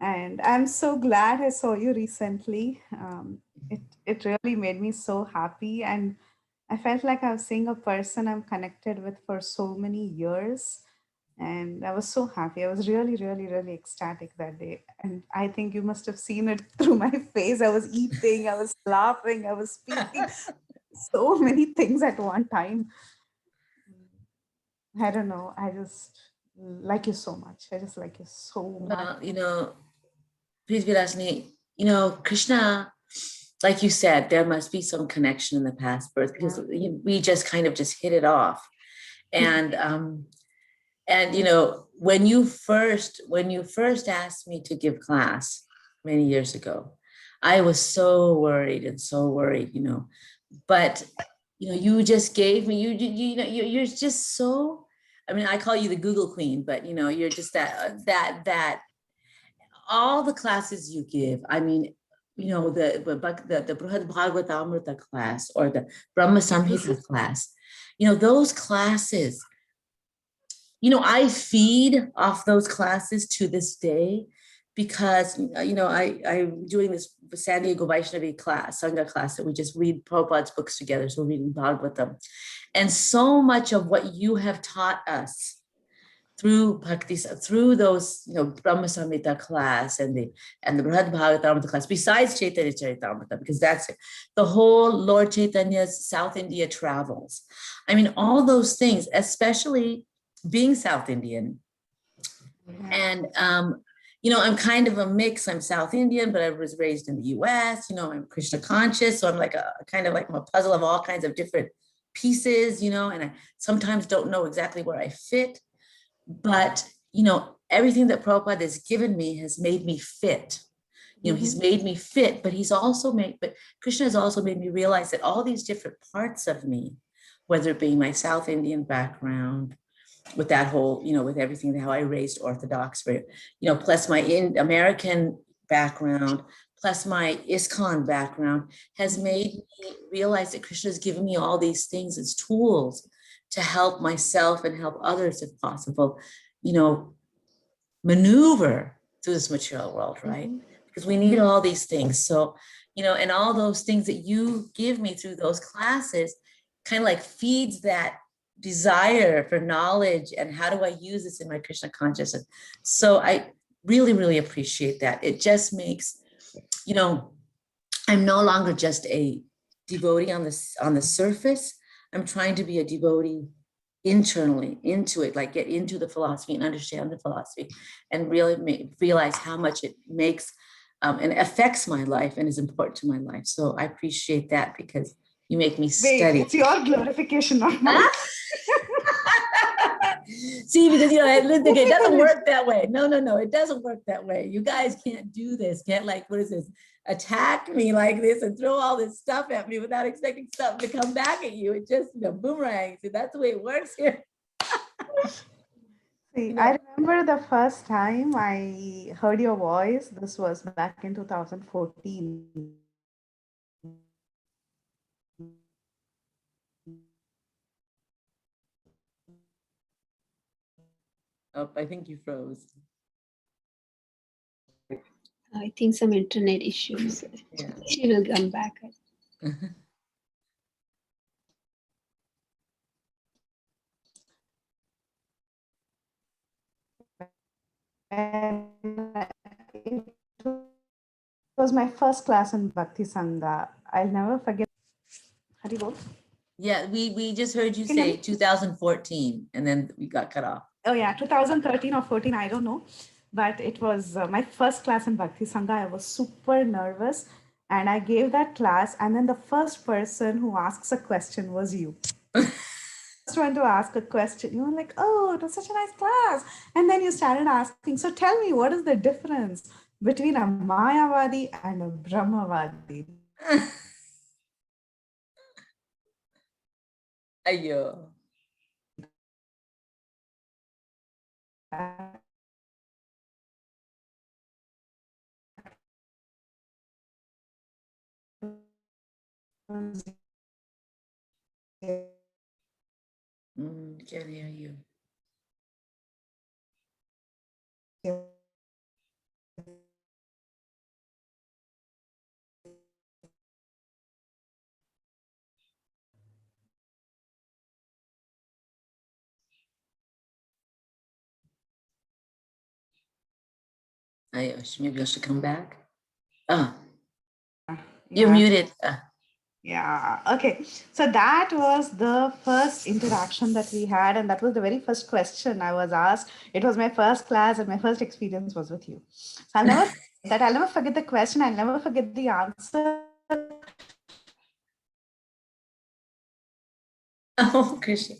And I'm so glad I saw you recently. It really made me so happy. And I felt like I was seeing a person I'm connected with for so many years. And I was so happy. I was really, really, really ecstatic that day. And I think you must have seen it through my face. I was eating, I was laughing, I was speaking so many things at one time. I don't know. I just like you so much. I just like you so much. Well, please Vilasni, Krishna, like you said, there must be some connection in the past birth because we just kind of just hit it off. And when you first asked me to give class many years ago, I was so worried, but you just gave me, you're just so, I mean, I call you the Google queen, but you're just that all the classes you give, I mean, the Brihad Bhagavatamrita class or the Brahma Samhita class, those classes, I feed off those classes to this day because, I'm doing this San Diego Vaishnavi class, Sangha class, that we just read Prabhupada's books together. So we're reading Bhagavatam. And so much of what you have taught us through bhakti, through those, Brahma Samhita class and the Brihad Bhagavatamrita class, besides Chaitanya Charitamrita, because that's it, the whole Lord Chaitanya's South India travels. I mean, all those things, especially being South Indian. And, I'm kind of a mix. I'm South Indian, but I was raised in the US, I'm Krishna conscious. So I'm like I'm a puzzle of all kinds of different pieces, and I sometimes don't know exactly where I fit. But, everything that Prabhupada has given me has made me fit. He's made me fit, but Krishna has also made me realize that all these different parts of me, whether it being my South Indian background, with that whole, with everything, how I raised Orthodox, plus my American background, plus my ISKCON background, has made me realize that Krishna has given me all these things as tools to help myself and help others, if possible, maneuver through this material world, right? Because we need all these things. So, and all those things that you give me through those classes kind of like feeds that desire for knowledge and how do I use this in my Krishna consciousness. So I really, really appreciate that. It just makes, I'm no longer just a devotee on the surface. I'm trying to be a devotee internally into it, like get into the philosophy and understand the philosophy and really realize how much it makes and affects my life and is important to my life. So I appreciate that because you make me study. It's your glorification, not mine. See, because it doesn't work that way. No, it doesn't work that way. You guys can't do this. Can't what is this? Attack me like this and throw all this stuff at me without expecting something to come back at you. It just boomerangs. See, that's the way it works here. See, I remember the first time I heard your voice. This was back in 2014. Oh, I think you froze. I think some internet issues. Yeah. She will come back. And it was my first class in Bhakti Sangha. I'll never forget. Haribol. Yeah, we just heard you Can you hear say me? 2014 and then we got cut off. Oh yeah, 2013 or 14, I don't know. But it was my first class in Bhakti Sangha. I was super nervous and I gave that class. And then the first person who asks a question was you. First one to ask a question. You were like, oh, it was such a nice class. And then you started asking, so tell me, what is the difference between a Mayavadi and a Brahmavadi? Ayo. Can't hear you. Ayo, maybe I should come back. Oh, you're muted. Yeah. Okay. So that was the first interaction that we had, and that was the very first question I was asked. It was my first class, and my first experience was with you. So I'll never forget the question. I'll never forget the answer. Oh, Krishna.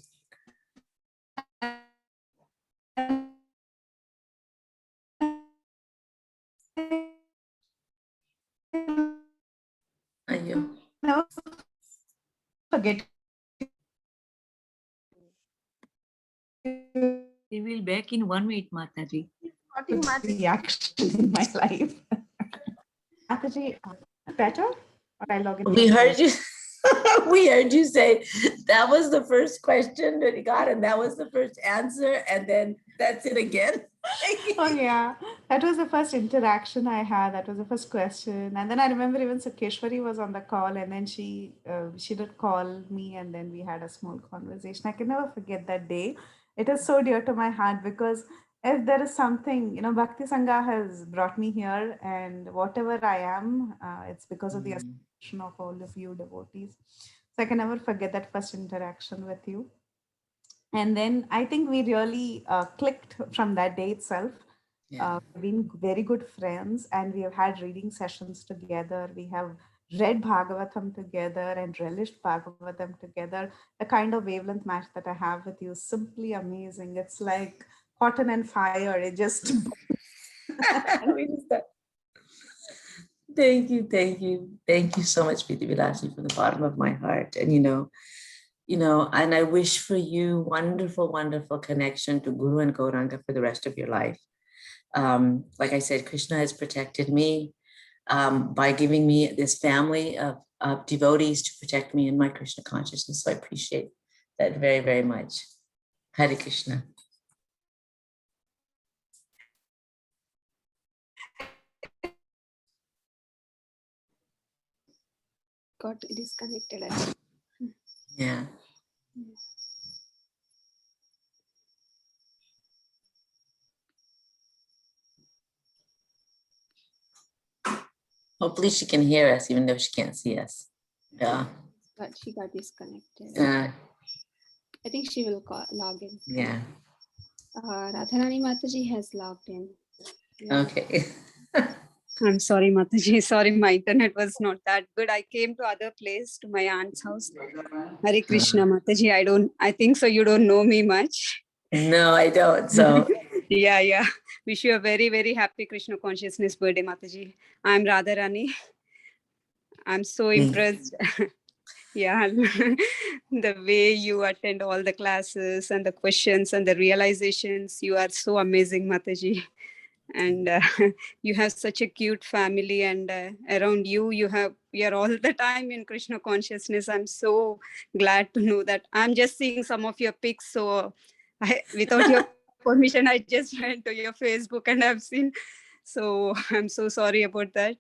Ayo. Never forget. He will back in 1 minute, Mataji. Reaction in my life. Mataji, better? Or I log in? We heard you. We heard you say that was the first question that he got, and that was the first answer, and then that's it again. Oh yeah, that was the first interaction I had. That was the first question, and then I remember even Sukeshwari was on the call, and then she did call me, and then we had a small conversation. I can never forget that day. It is so dear to my heart because if there is something, Bhakti Sangha has brought me here, and whatever I am, it's because of the association of all of you devotees. So I can never forget that first interaction with you. And then I think we really clicked from that day itself. We've been very good friends and we have had reading sessions together. We have read Bhagavatam together and relished Bhagavatam together. The kind of wavelength match that I have with you is simply amazing. It's like cotton and fire. It just... Thank you, thank you. Thank you so much, Priti Vilashi, from the bottom of my heart. And and I wish for you wonderful, wonderful connection to Guru and Gauranga for the rest of your life. Like I said, Krishna has protected me by giving me this family of devotees to protect me in my Krishna consciousness. So I appreciate that very, very much. Hare Krishna. Got disconnected. Yeah. Hopefully she can hear us, even though she can't see us. Yeah. But she got disconnected. I think she will log in. Yeah. Radharani Mataji has logged in. Yeah. Okay. I'm sorry, Mataji. Sorry, my internet was not that good. I came to other place, to my aunt's house. Hare Krishna, Mataji. I think so. You don't know me much. No, I don't. So yeah. Wish you a very, very happy Krishna consciousness birthday, Mataji. I'm Radharani. I'm so impressed. Yeah, the way you attend all the classes and the questions and the realizations, you are so amazing, Mataji. And you have such a cute family, and around you are all the time in Krishna consciousness. I'm so glad to know that. I'm just seeing some of your pics, so without your permission, I just went to your Facebook and I've seen. So I'm so sorry about that.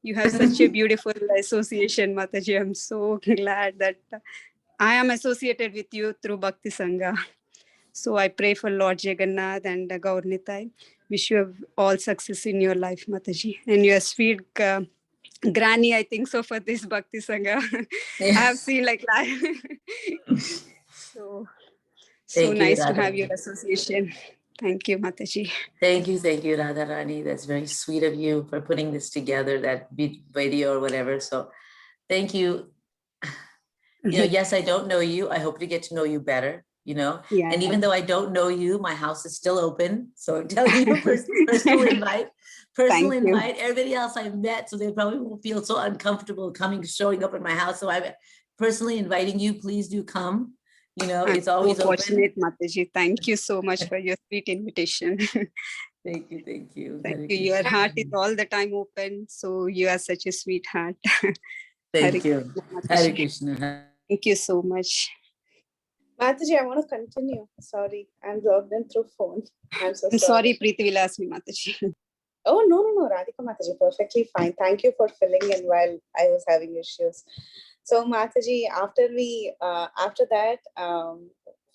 You have such a beautiful association, Mataji. I'm so glad that I am associated with you through Bhakti Sangha. So I pray for Lord Jagannath and Gaur Nitai. Wish you all success in your life, Mataji. And your sweet granny, I think so, for this Bhakti Sangha. I have seen like live. So Thank you, nice to have Radha. your association. Thank you, Mataji. Thank you, Radharani. That's very sweet of you for putting this together, that video or whatever. So thank you. You know, yes, I don't know you. I hope to get to know you better, you know. Yeah. And even though I don't know you, my house is still open. So I'm telling you, personal invite. Everybody else I've met, so they probably won't feel so uncomfortable showing up at my house. So I'm personally inviting you. Please do come. You know, it's always so open. Fortunate, Mataji. Thank you so much for your sweet invitation. Thank you. Thank you. Thank you. Your heart is all the time open. So you are such a sweetheart. Thank you. Hare Krishna. Thank you so much. Mataji, I want to continue. Sorry, I'm logged in through phone. I'm so sorry, Preeti Laxmi Mataji. Oh, no, Radhika Mataji, perfectly fine. Thank you for filling in while I was having issues. So Mataji, after that,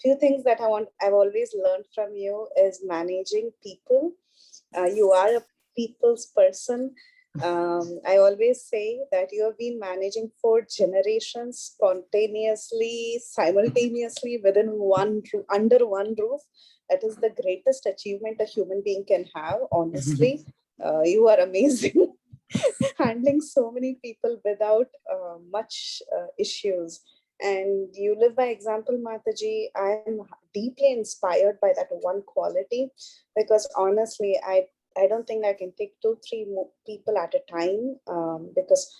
few things that I've always learned from you is managing people. You are a people's person. I always say that you have been managing 4 generations spontaneously, simultaneously within under one roof. That is the greatest achievement a human being can have, honestly. You are amazing. Handling so many people without much issues. And you live by example, Mataji. I am deeply inspired by that one quality, because honestly, I don't think I can take 2-3 people at a time, because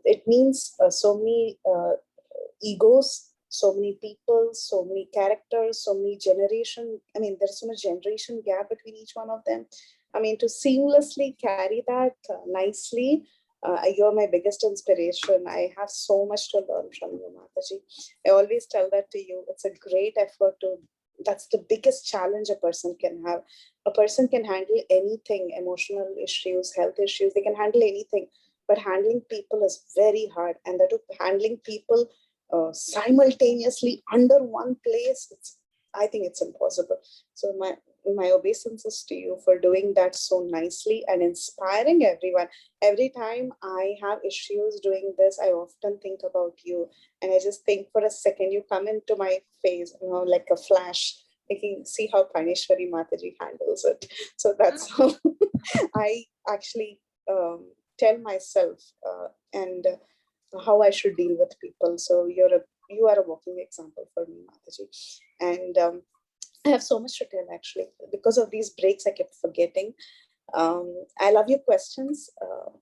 it means so many egos, so many people, so many characters, so many generation. I mean, there's so much generation gap between each one of them. I mean, to seamlessly carry that nicely, you're my biggest inspiration. I have so much to learn from you, Mataji. I always tell that to you. It's a great effort that's the biggest challenge a person can have. A person can handle anything, emotional issues, health issues, they can handle anything. But handling people is very hard. And that handling people simultaneously under one place, I think it's impossible. So my obeisances to you for doing that so nicely and inspiring everyone. Every time I have issues doing this, I often think about you, and I just think for a second, you come into my face, like a flash, thinking, see how Phaneswari Mataji handles it. So that's how I actually tell myself and how I should deal with people. So you are a walking example for me, Mataji. And I have so much to tell, actually. Because of these breaks, I kept forgetting. I love your questions,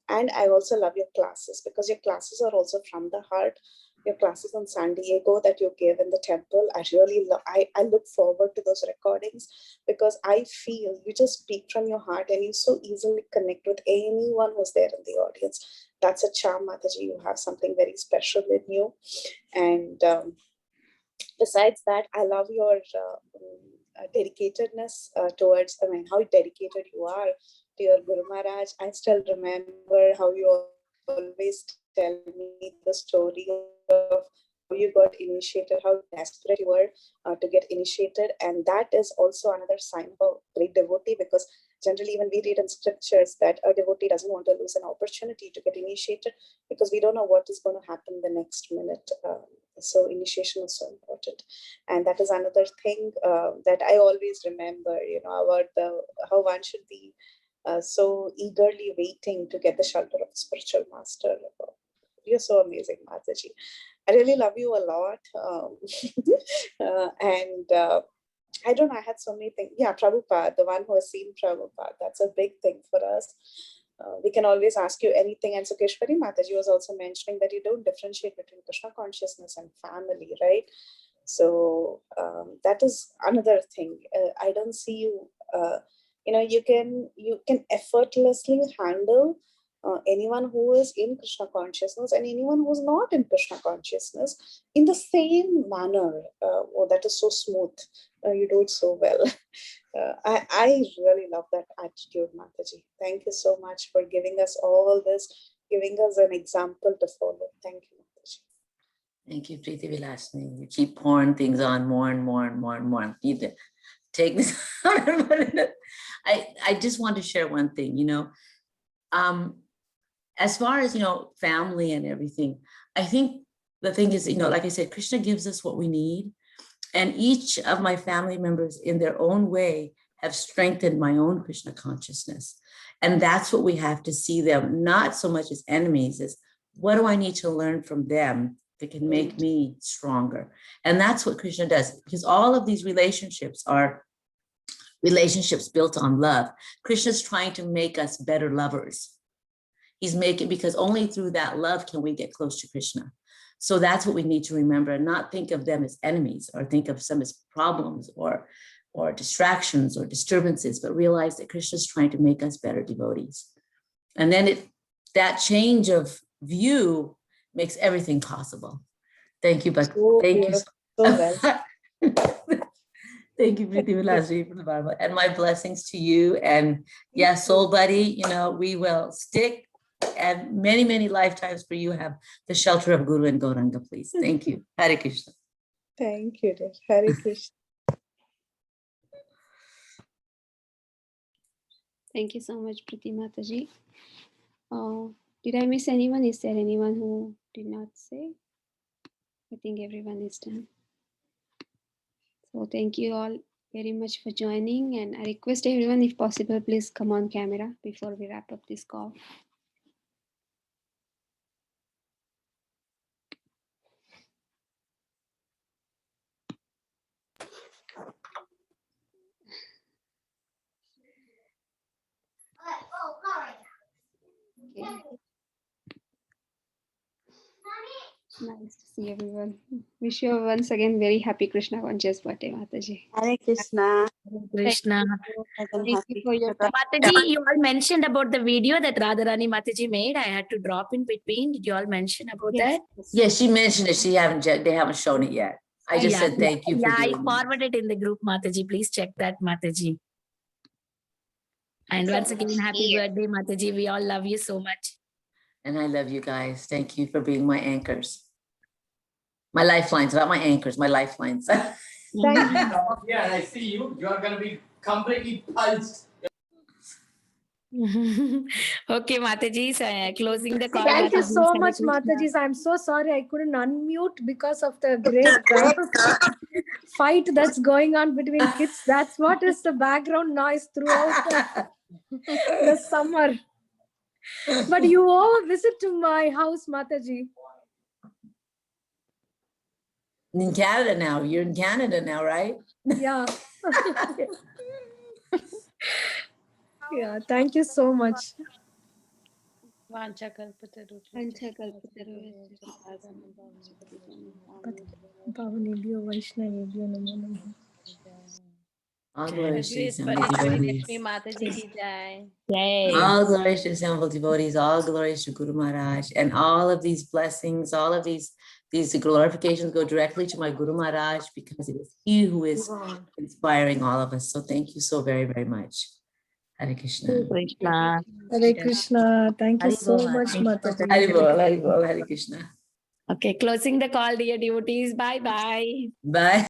and I also love your classes, because your classes are also from the heart. Your classes on San Diego that you gave in the temple, I really love. I look forward to those recordings, because I feel you just speak from your heart and you so easily connect with anyone who's there in the audience. That's a charm, Mataji. You have something very special in you. And besides that, I love your dedicatedness towards, how dedicated you are to your Guru Maharaj. I still remember how you always tell me the story of how you got initiated, how desperate you were to get initiated. And that is also another sign of a great devotee, because generally when we read in scriptures that a devotee doesn't want to lose an opportunity to get initiated, because we don't know what is going to happen the next minute. So initiation is so important. And that is another thing that I always remember, about how one should be so eagerly waiting to get the shelter of spiritual master. You're so amazing, Mataji. I really love you a lot. And I don't know, I had so many things. Yeah, Prabhupada, the one who has seen Prabhupada, that's a big thing for us. We can always ask you anything. And Sukeshwari Mataji was also mentioning that you don't differentiate between Krishna consciousness and family, right? So that is another thing. I don't see you, you can effortlessly handle anyone who is in Krishna consciousness and anyone who is not in Krishna consciousness in the same manner. That is so smooth. You do it so well. I really love that attitude, Mataji. Thank you so much for giving us all this, giving us an example to follow. Thank you, Mataji. Thank you, Preeti Vilasni. You keep pouring things on more and more and more and more. take this. I just want to share one thing, as far as, family and everything, I think the thing is, like I said, Krishna gives us what we need. And each of my family members in their own way have strengthened my own Krishna consciousness. And that's what we have to see them, not so much as enemies, as what do I need to learn from them that can make me stronger? And that's what Krishna does, because all of these relationships are relationships built on love. Krishna's trying to make us better lovers. He's making, because only through that love can we get close to Krishna. So that's what we need to remember, and not think of them as enemies or think of some as problems or distractions or disturbances, but realize that Krishna's trying to make us better devotees. And then that change of view makes everything possible. Thank you, but thank you. Thank you, Priti Vilasri, for the Bible, and my blessings to you. And soul buddy, we will stick, and many, many lifetimes for you have the shelter of Guru and Gauranga, please. Thank you. Hare Krishna. Thank you, dear. Hare Krishna. Thank you so much, Priti Mataji. Did I miss anyone? Is there anyone who did not say? I think everyone is done. So thank you all very much for joining, and I request everyone, if possible, please come on camera before we wrap up this call. Okay. Nice to see everyone. Wish you once again very happy Krishna conscious birthday, Mataji. Hare Krishna. Krishna. Thank you for your time. Mataji, you all mentioned about the video that Radharani Mataji made. I had to drop in between. Did you all mention about that? Yes, she mentioned it. They haven't shown it yet. I just said thank you for doing I it. forwarded in the group, Mataji. Please check that, Mataji. And once again, happy birthday, Mataji. We all love you so much. And I love you guys. Thank you for being my anchors. My lifelines, not my anchors, my lifelines. Yeah, and I see you. You are going to be completely pulsed. Okay, Mataji, so, closing the call. Thank you Mataji. so much, Mataji. I'm so sorry I couldn't unmute because of the great fight that's going on between kids. That's what is the background noise throughout the summer. But you all visit to my house, Mataji. In Canada now. You're in Canada now, right? Yeah. Yeah, thank you so much. Pavanebhyo Vaishnavebhyo Namo Namaha. All glories to the assembled Phaneswari devotees. Laxmi Mataji ki jai. All glories to the assembled devotees. All glories to Guru Maharaj. And all of these blessings, all of these glorifications go directly to my Guru Maharaj, because it is he who is inspiring all of us. So thank you so very, very much. Hare Krishna. Krishna. Hare Krishna. Thank you so much, Mataji. Hare Bol, Hare Bol, Hare Krishna. Okay, closing the call, dear devotees. Bye-bye. Bye.